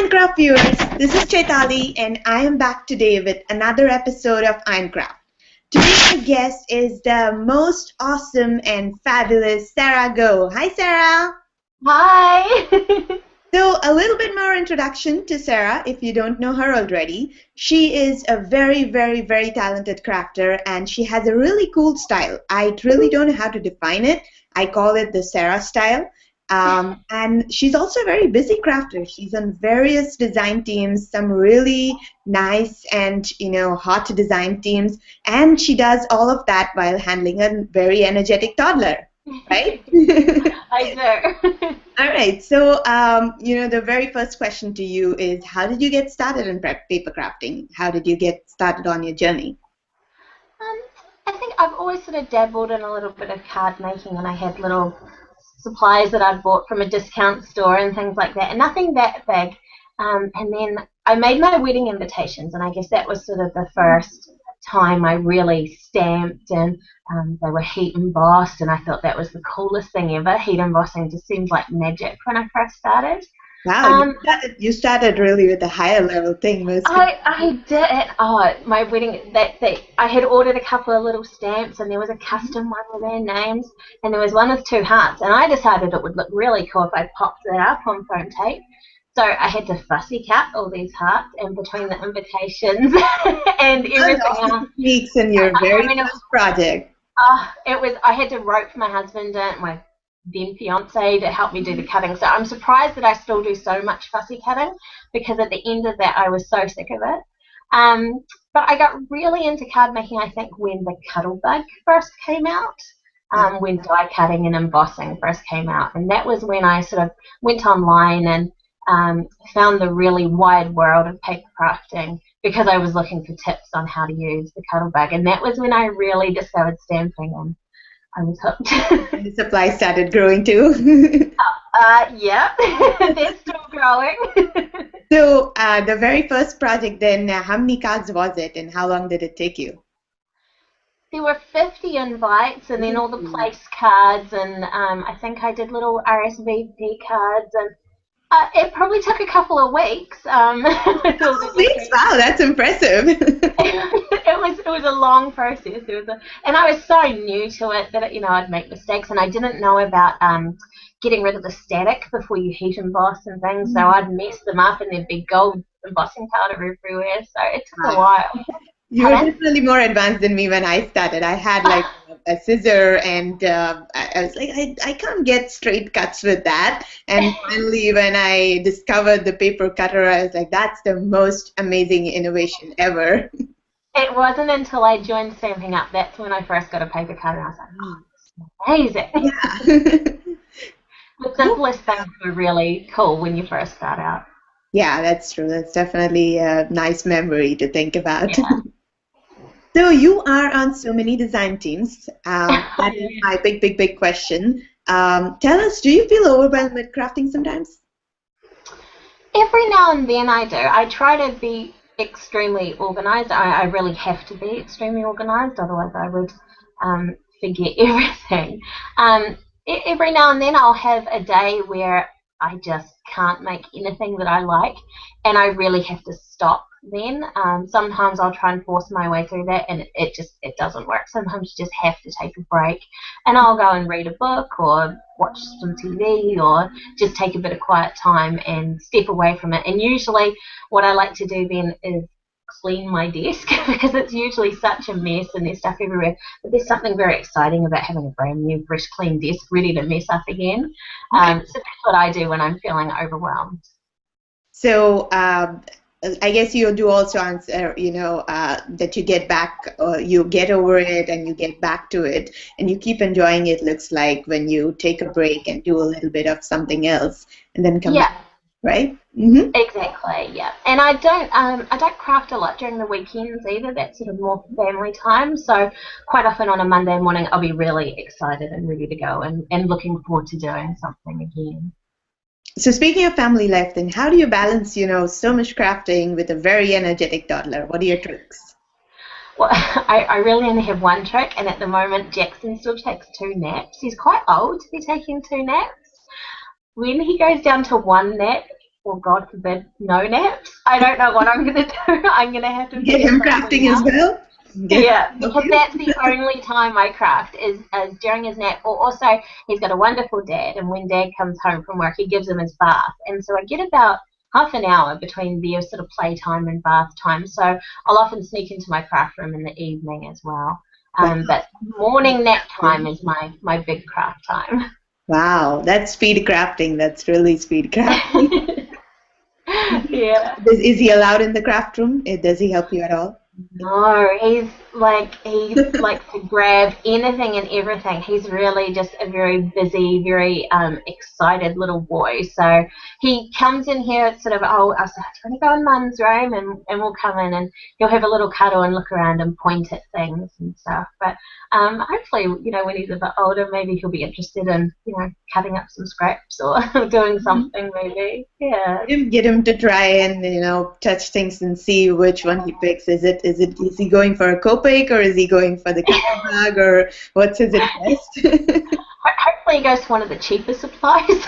Minecraft viewers, this is Chaitali and I am back today with another episode of Minecraft. Today's our guest is the most awesome and fabulous Sarah Gough. Hi Sarah! Hi! So a little bit more introduction to Sarah if you don't know her already. She is a very talented crafter and she has a really cool style. I really don't know how to define it. I call it the Sarah style. And she's also a very busy crafter. She's on various design teams, some really nice and hot design teams, and she does all of that while handling a very energetic toddler, right? I do. All right. So the very first question to you is, how did you get started in paper crafting? How did you get started on your journey? I think I've always sort of dabbled in a little bit of card making, and I had little supplies that I'd bought from a discount store and things like that, and nothing that big. And then I made my wedding invitations, and I guess that was sort of the first time I really stamped, and they were heat embossed, and I thought that was the coolest thing ever. Heat embossing just seemed like magic when I first started. Wow, you started really with a higher level thing. I did it. Oh, my wedding, I had ordered a couple of little stamps, and there was a custom one with their names, and there was one with 2 hearts, and I decided it would look really cool if I popped that up on foam tape. So I had to fussy cut all these hearts in between the invitations and everything else. Weeks in your very first project. I had to rope my husband and my then fiance to help me do the cutting. So I'm surprised that I still do so much fussy cutting, because at the end of that I was so sick of it. But I got really into card making, I think, when the Cuttlebug first came out. When die cutting and embossing first came out, and that was when I sort of went online and found the really wide world of paper crafting, because I was looking for tips on how to use the Cuttlebug, and that was when I really discovered stamping, and I was hooked. And the supply started growing too. Yeah, they're still growing. So the very first project then, how many cards was it and how long did it take you? There were 50 invites, and then all the place cards, and I think I did little RSVP cards, and it probably took a couple of weeks. Weeks? Wow, that's impressive. It was a long process. And I was so new to it that I'd make mistakes, and I didn't know about getting rid of the static before you heat emboss and things. So I'd mess them up, and there'd be gold embossing powder everywhere. So it took a while. You were definitely more advanced than me when I started. I had like a scissor, and I was like, I can't get straight cuts with that. And finally, when I discovered the paper cutter, I was like, that's the most amazing innovation ever. It wasn't until I joined Stamping Up that's when I first got a paper cutter. I was like, oh, this is amazing. Yeah. The simplest things were really cool when you first start out. Yeah, that's true. That's definitely a nice memory to think about. Yeah. So you are on so many design teams. That is my big question. Tell us, do you feel overwhelmed with crafting sometimes? Every now and then I do. I try to be extremely organized. I really have to be extremely organized, otherwise I would forget everything. Every now and then I'll have a day where I just can't make anything that I like, and I really have to stop then. Sometimes I'll try and force my way through that, and it doesn't work. Sometimes you just have to take a break, and I'll go and read a book or watch some TV or just take a bit of quiet time and step away from it. And usually what I like to do then is clean my desk, because it's usually such a mess and there's stuff everywhere. But there's something very exciting about having a brand new, fresh, clean desk ready to mess up again. So that's what I do when I'm feeling overwhelmed. So I guess you do also answer, that you get back, you get over it and you get back to it, and you keep enjoying it. Looks like when you take a break and do a little bit of something else, and then come back. Right? Mm-hmm. Exactly, yeah. And I don't craft a lot during the weekends either. That's sort of more family time. So quite often on a Monday morning I'll be really excited and ready to go and looking forward to doing something again. So speaking of family life, then how do you balance, so much crafting with a very energetic toddler? What are your tricks? Well, I really only have one trick, and at the moment Jackson still takes 2 naps. He's quite old to be taking 2 naps. When he goes down to 1 nap, or God forbid, no naps, I don't know what I'm going to do. I'm going to have to Get figure him something crafting as out. well? Yeah, because Okay. that's the only time I craft is during his nap. Or also, he's got a wonderful dad, and when Dad comes home from work, he gives him his bath, and so I get about half an hour between their sort of playtime and bath time. So I'll often sneak into my craft room in the evening as well. Wow. But morning nap time is my big craft time. Wow, that's speed crafting. That's really speed crafting. Yeah. Is he allowed in the craft room? Does he help you at all? No, he likes to grab anything and everything. He's really just a very busy, very excited little boy. So he comes in here at sort of, I said, do you want to go in Mum's room? And we'll come in and he'll have a little cuddle and look around and point at things and stuff. But hopefully, when he's a bit older, maybe he'll be interested in, cutting up some scraps or doing something maybe. Yeah. Get him to try and touch things and see which one he picks. Is he going for a Copic or is he going for the cotton bag or what's his interest? Hopefully he goes to one of the cheaper supplies.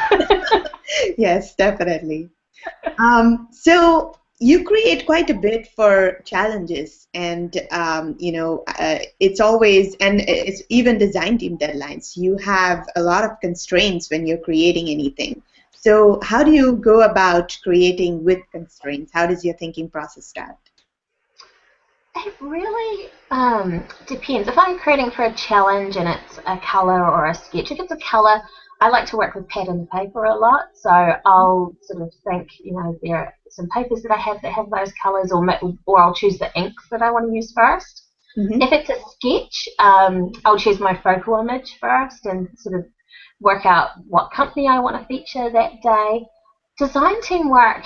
Yes, definitely. So you create quite a bit for challenges, and it's always, and it's even design team deadlines. You have a lot of constraints when you're creating anything. So how do you go about creating with constraints? How does your thinking process start? It really depends. If I'm creating for a challenge and it's a colour or a sketch, if it's a colour, I like to work with pattern paper a lot. So I'll sort of think, there are some papers that I have that have those colours, or I'll choose the inks that I want to use first. Mm-hmm. If it's a sketch, I'll choose my focal image first and sort of work out what company I want to feature that day. Design team work,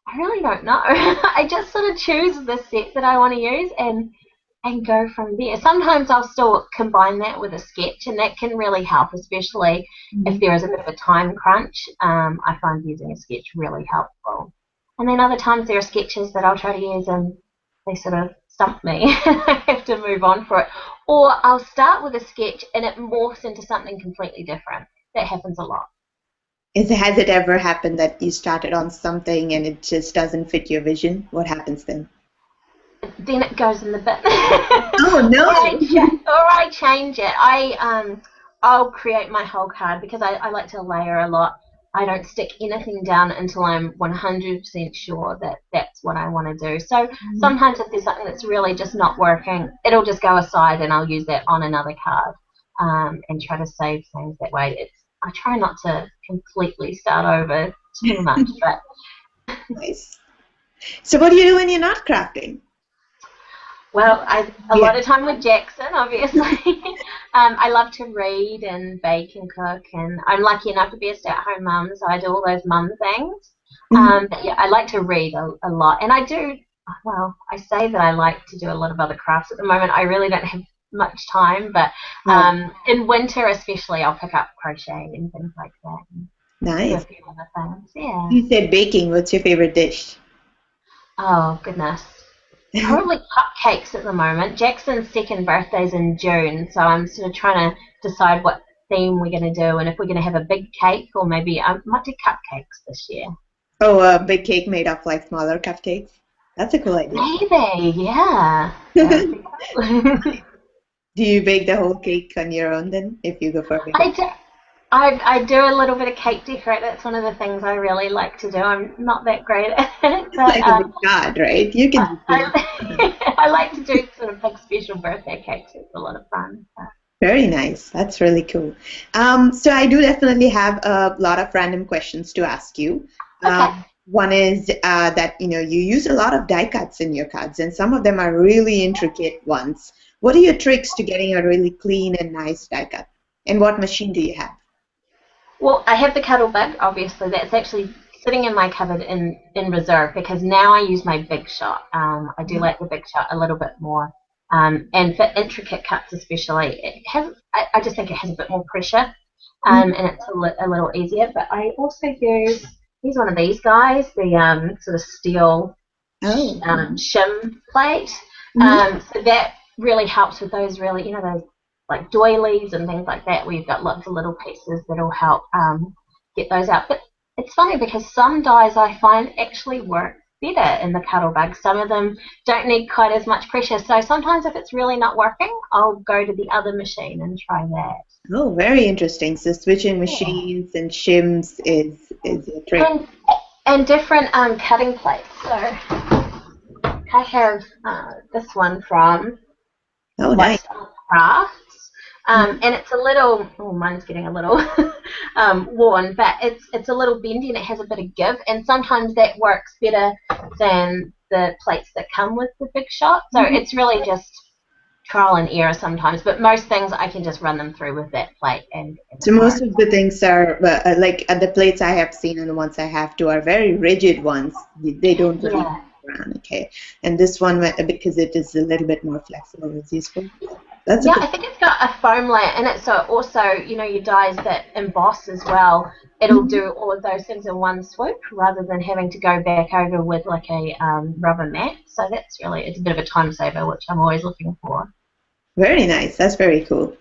I really don't know. I just sort of choose the set that I want to use and go from there. Sometimes I'll still combine that with a sketch, and that can really help, especially if there is a bit of a time crunch. I find using a sketch really helpful. And then other times there are sketches that I'll try to use and they sort of stump me. I have to move on for it. Or I'll start with a sketch and it morphs into something completely different. That happens a lot. Has it ever happened that you started on something and it just doesn't fit your vision? What happens then? Then it goes in the bin. Oh no! or I change it. I'll create my whole card because I like to layer a lot. I don't stick anything down until I'm 100% sure that that's what I want to do. So sometimes if there's something that's really just not working, it'll just go aside and I'll use that on another card and try to save things that way. I try not to completely start over too much, but Nice. So what do you do when you're not crafting? Well, a lot of time with Jackson, obviously. I love to read and bake and cook, and I'm lucky enough to be a stay-at-home mum, so I do all those mum things. But yeah, I like to read a lot, and I do. Well, I say that I like to do a lot of other crafts at the moment. I really don't have much time, but in winter especially, I'll pick up crochet and things like that. And nice. do a few other things. Yeah. You said baking. What's your favorite dish? Oh goodness. Probably cupcakes at the moment. Jackson's second birthday's in June, so I'm sort of trying to decide what theme we're going to do and if we're going to have a big cake or maybe I might do cupcakes this year. Oh, a big cake made of like smaller cupcakes? That's a cool idea. Maybe, yeah. Do you bake the whole cake on your own then, if you go for a big cake? I do a little bit of cake decorate. That's one of the things I really like to do. I'm not that great at it. It's like a big god, right? You can do it. I like to do sort of big special birthday cakes. It's a lot of fun. So. Very nice. That's really cool. So I do definitely have a lot of random questions to ask you. Okay. One is that you use a lot of die cuts in your cards, and some of them are really intricate ones. What are your tricks to getting a really clean and nice die cut? And what machine do you have? Well, I have the Cuddle Bug, obviously. That's actually sitting in my cupboard in reserve because now I use my Big Shot. I do like the Big Shot a little bit more. And for intricate cuts especially, I just think it has a bit more pressure and it's a little easier. But I also use one of these guys, the sort of steel shim plate. So that really helps with those really, those like doilies and things like that where you've got lots of little pieces that'll help get those out. But it's funny because some dyes I find actually work better in the Cuttlebug. Some of them don't need quite as much pressure. So sometimes if it's really not working, I'll go to the other machine and try that. Oh, very interesting. So switching Yeah. machines and shims is a trick. And different cutting plates. So I have this one from Oh, nice. Lifestyle Crafts. And it's a little, oh, mine's getting a little worn, but it's a little bendy and it has a bit of give, and sometimes that works better than the plates that come with the big shot. So it's really just trial and error sometimes, but most things I can just run them through with that plate. And So most of the things are like the plates I have seen and the ones I have to are very rigid ones. They don't really move around. Okay, and this one because it is a little bit more flexible is useful. That's I think it's got a foam layer in it, so also, your dyes that emboss as well, it'll do all of those things in one swoop rather than having to go back over with like a rubber mat. So it's a bit of a time saver, which I'm always looking for. Very nice. That's very cool.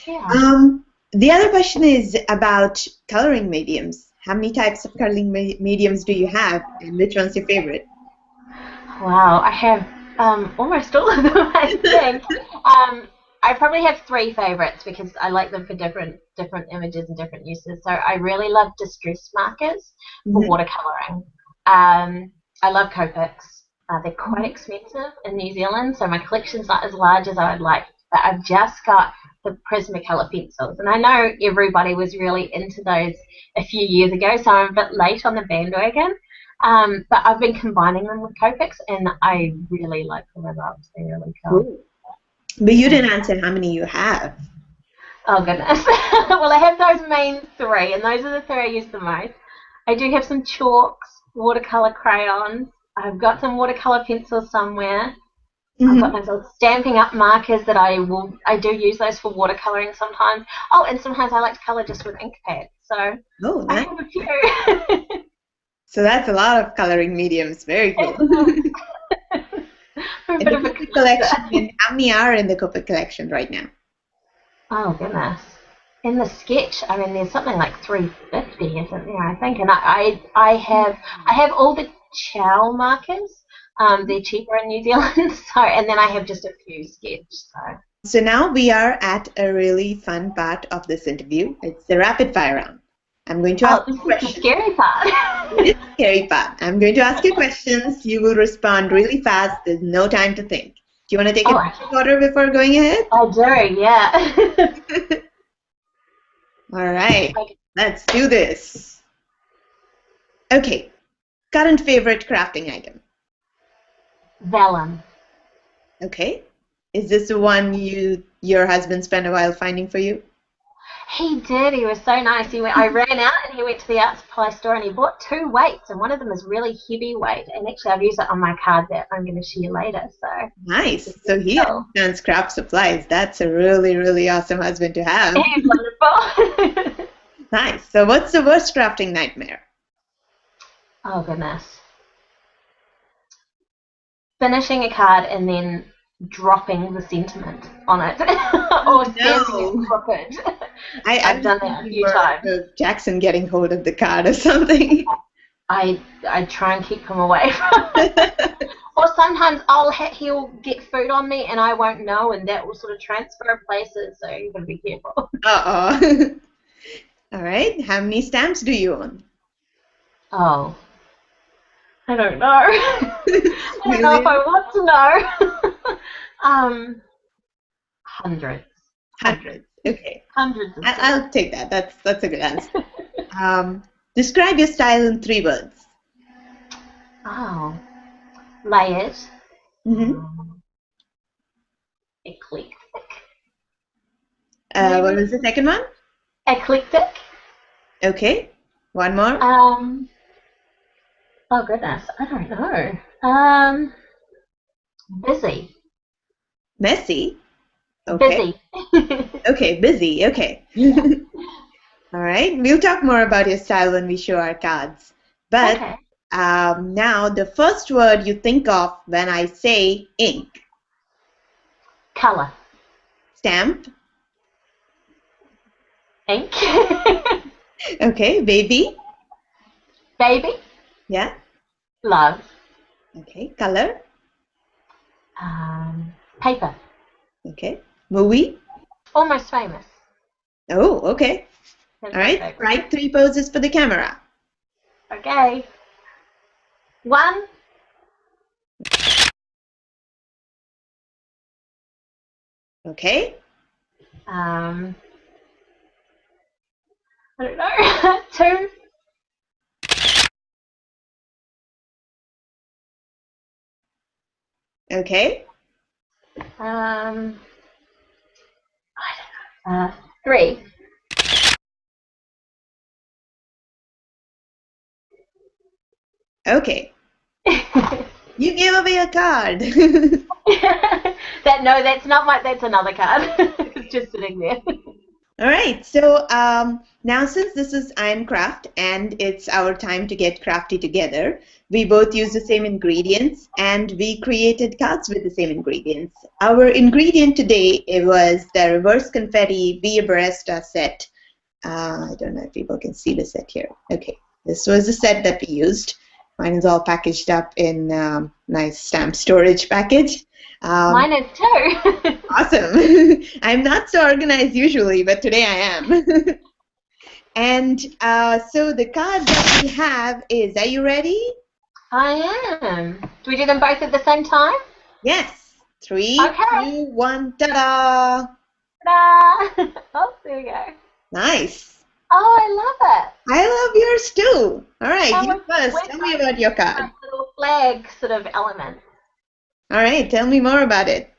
Yeah. The other question is about coloring mediums. How many types of coloring mediums do you have, and which one's your favorite? Wow, I have almost all of them, I think. I probably have three favorites because I like them for different images and different uses. So I really love distress markers for watercoloring. I love Copics. They're quite expensive in New Zealand, so my collection's not as large as I would like. But I've just got the Prismacolor pencils, and I know everybody was really into those a few years ago, so I'm a bit late on the bandwagon. But I've been combining them with Copics, and I really like the results. They're really cool. But you didn't answer how many you have. Oh, goodness. Well, I have those main three, and those are the three I use the most. I do have some chalks, watercolor crayons. I've got some watercolor pencils somewhere. I've got those old Stampin' Up markers that I do use those for watercoloring sometimes. Oh, and sometimes I like to color just with ink pads. So I have a few. So that's a lot of coloring mediums. Very cool. A In bit the of a Copic collection, how many are in the Copic collection right now? Oh, goodness. In the sketch, I mean, there's something like 350, isn't there, I think? And I have all the Chow markers. They're cheaper in New Zealand, and then I have just a few sketch. So now we are at a really fun part of this interview. It's the rapid fire round. I'm going to ask you questions. The scary part. It's the scary part. I'm going to ask you questions. You will respond really fast. There's no time to think. Do you want to take a drink of water before going ahead? I do, yeah. All right. Let's do this. Okay. Current favorite crafting item? Vellum. Okay. Is this the one your husband spent a while finding for you? He did. He was so nice. I ran out and he went to the art supply store and he bought 2 weights, and one of them is really heavy weight. And actually, I've used it on my card that I'm going to share later. So nice. So he understands craft supplies. That's a really, really awesome husband to have. He's wonderful. Nice. So what's the worst crafting nightmare? Oh, goodness. Finishing a card and then dropping the sentiment on it. Or standing it crooked. I've done that a few times. Jackson getting hold of the card or something. I try and keep him away from it. Or sometimes he'll get food on me and I won't know, and that will sort of transfer places, so you've got to be careful. Uh-oh. All right. How many stamps do you own? Oh. I don't know. I don't know if I want to know. Hundreds. Okay. Hundreds. I'll take that. That's a good answer. Describe your style in 3 words. Oh. Layered. Eclectic. What was the second one? Eclectic. Okay. One more. Oh goodness, I don't know. Busy. Messy. Okay. Busy. Okay, busy. Okay. All right. We'll talk more about your style when we show our cards. But okay. Now the first word you think of when I say ink. Color. Stamp. Ink. Okay, baby. Baby, Yeah. love, Okay. Color. paper, Okay. Movie. almost famous. Oh, okay. That's All my right. favorite. Right. 3 poses for the camera. Okay. One, Okay. I don't know. Two, Okay. um, three. Okay. You gave away a card. No, that's not my. That's another card. It's just sitting there. All right, so now since this is Iron Craft and it's our time to get crafty together, we both use the same ingredients and we created cards with the same ingredients. Our ingredient today it was the reverse confetti Via Baresta set. I don't know if people can see the set here. Okay, this was the set that we used. Mine is all packaged up in nice stamp storage package. Mine is two. Awesome. I'm not so organized usually, but today I am. And so the card that we have is, are you ready? I am. Do we do them both at the same time? Yes. Three, Okay. 2, 1, ta-da! Ta-da! Oh, there we go. Nice. Oh, I love it. I love yours too. All right, Oh, you first. we're Tell me about your card. nice little flag sort of element. All right, tell me more about it.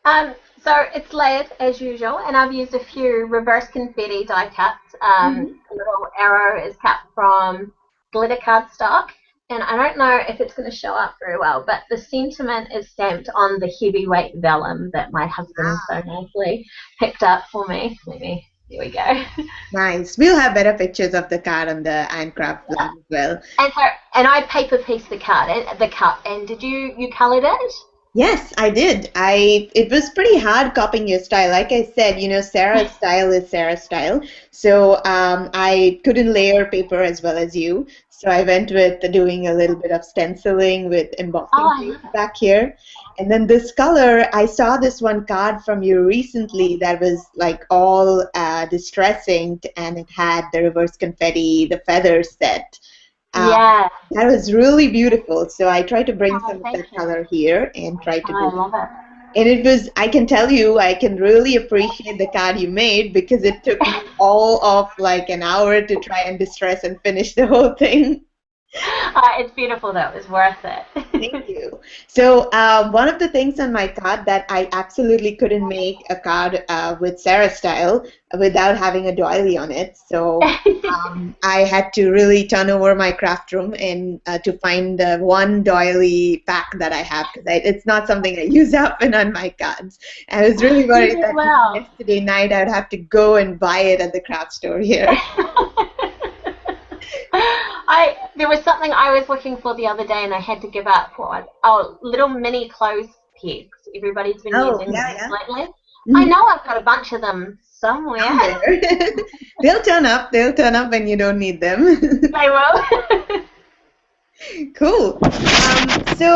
So it's layered as usual, and I've used a few reverse confetti die cuts. A little arrow is cut from glitter cardstock, and I don't know if it's going to show up very well, but the sentiment is stamped on the heavyweight vellum that my husband so nicely picked up for me. Here we go. Nice. We'll have better pictures of the card on the Handcraft blog as well. And I paper pieced the card, the cup. And did you coloured it? Yes, I did. It was pretty hard copying your style. Like I said, Sarah's style is Sarah's style. So I couldn't layer paper as well as you. So I went with doing a little bit of stenciling with embossing tape back here. And then this color, I saw this one card from you recently that was like all distressing, and it had the reverse confetti, the feathers set. Yeah. That was really beautiful. So I tried to bring some of that color here and try to do I love it. And it was, I can tell you, I can really appreciate the card you made because it took me all of like an hour to try and distress and finish the whole thing. It's beautiful though. It was worth it. Thank you. So one of the things on my card that I absolutely couldn't make a card with Sarah style without having a doily on it. So I had to really turn over my craft room and to find the one doily pack that I have because it's not something I use often on my cards. I was really worried that yesterday night I'd have to go and buy it at the craft store here. There was something I was looking for the other day and I had to give up for. Oh, little mini clothes pegs. Everybody's been using them lately. Mm-hmm. I know I've got a bunch of them somewhere. They'll turn up when you don't need them. They will. Cool. So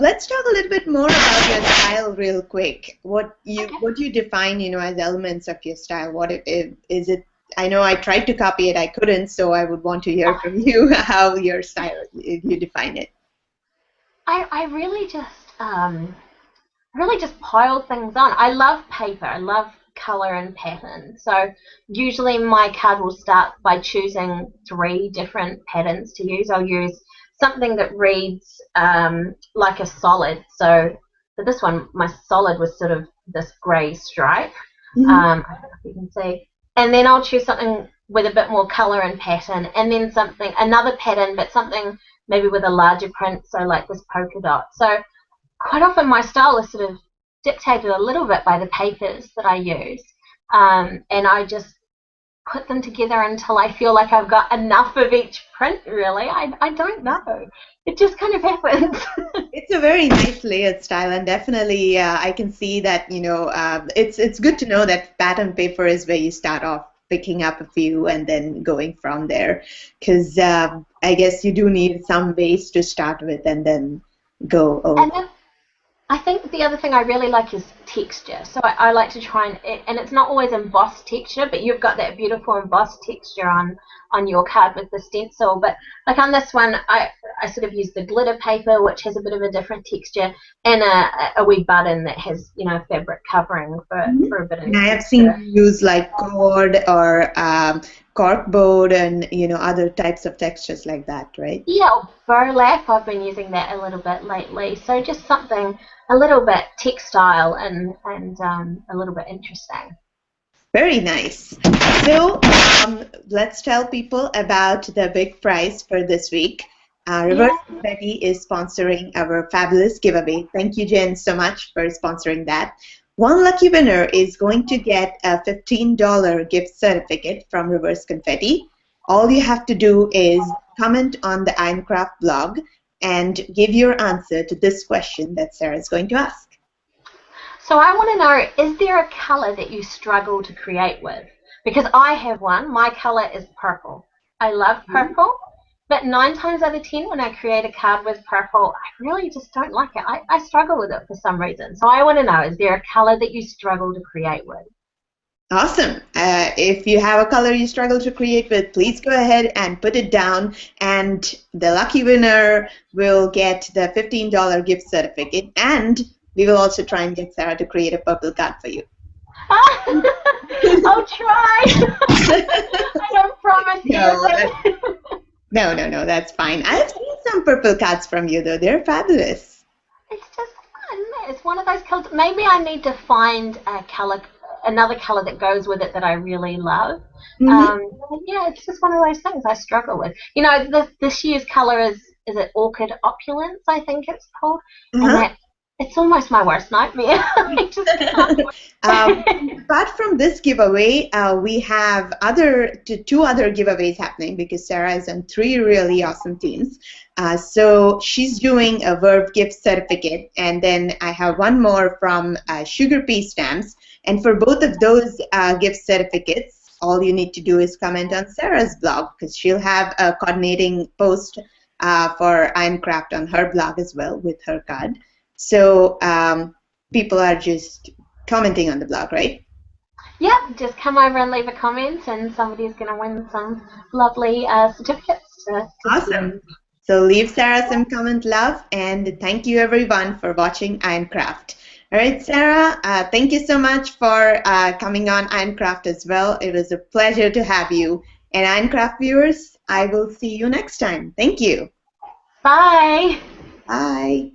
let's talk a little bit more about your style real quick. What you define, as elements of your style. What is it? I know I tried to copy it, I couldn't, so I would want to hear from you how your style, you define it. I really just pile things on. I love paper. I love color and pattern. So usually my card will start by choosing 3 different patterns to use. I'll use something that reads like a solid. So for this one, my solid was sort of this grey stripe. Mm-hmm. I don't know if you can see. And then I'll choose something with a bit more colour and pattern, and then another pattern, but something maybe with a larger print, so like this polka dot. So quite often my style is sort of dictated a little bit by the papers that I use, and I just put them together until I feel like I've got enough of each print, really. I don't know. It just kind of happens. It's a very nice layered style, and definitely I can see that, it's good to know that pattern paper is where you start off picking up a few and then going from there. Because I guess you do need some base to start with and then go And over. then I think the other thing I really like is texture. So I like to try and it's not always embossed texture, but you've got that beautiful embossed texture on your card with the stencil. But like on this one, I sort of use the glitter paper, which has a bit of a different texture, and a wee button that has, fabric covering Mhm. for a bit of And I have seen texture. you use like cord or corkboard and other types of textures like that, right? Yeah, burlap. I've been using that a little bit lately. So just something a little bit textile and a little bit interesting. Very nice. So let's tell people about the big prize for this week. Reverse Yeah. Confetti is sponsoring our fabulous giveaway. Thank you, Jen, so much for sponsoring that. One lucky winner is going to get a $15 gift certificate from Reverse Confetti. All you have to do is comment on the Ironcraft blog and give your answer to this question that Sarah is going to ask. So I want to know, is there a colour that you struggle to create with? Because I have one. My colour is purple. I love purple, but 9 times out of 10 when I create a card with purple, I really just don't like it. I struggle with it for some reason. So I want to know, is there a colour that you struggle to create with? Awesome. If you have a color you struggle to create with, please go ahead and put it down, and the lucky winner will get the $15 gift certificate, and we will also try and get Sarah to create a purple card for you. I'll try. I don't promise No, anything. no, that's fine. I've seen some purple cards from you, though. They're fabulous. It's just fun. It's one of those colors. Maybe I need to find another color that goes with it that I really love. Mm-hmm. Yeah, it's just one of those things I struggle with. This year's color is it Orchid Opulence? I think it's called, and Uh-huh. it's almost my worst nightmare. I just can't. Apart from this giveaway, we have two other giveaways happening because Sarah is on three really awesome teams. So she's doing a Verve gift certificate, and then I have one more from Sugar Pea Stamps. And for both of those gift certificates, all you need to do is comment on Sarah's blog because she'll have a coordinating post for Ironcraft on her blog as well with her card. So people are just commenting on the blog, right? Yep, just come over and leave a comment, and somebody's going to win some lovely certificates to Awesome. send. So leave Sarah some comment love, and thank you everyone for watching Ironcraft. All right, Sarah, thank you so much for coming on Ironcraft as well. It was a pleasure to have you. And Ironcraft viewers, I will see you next time. Thank you. Bye. Bye.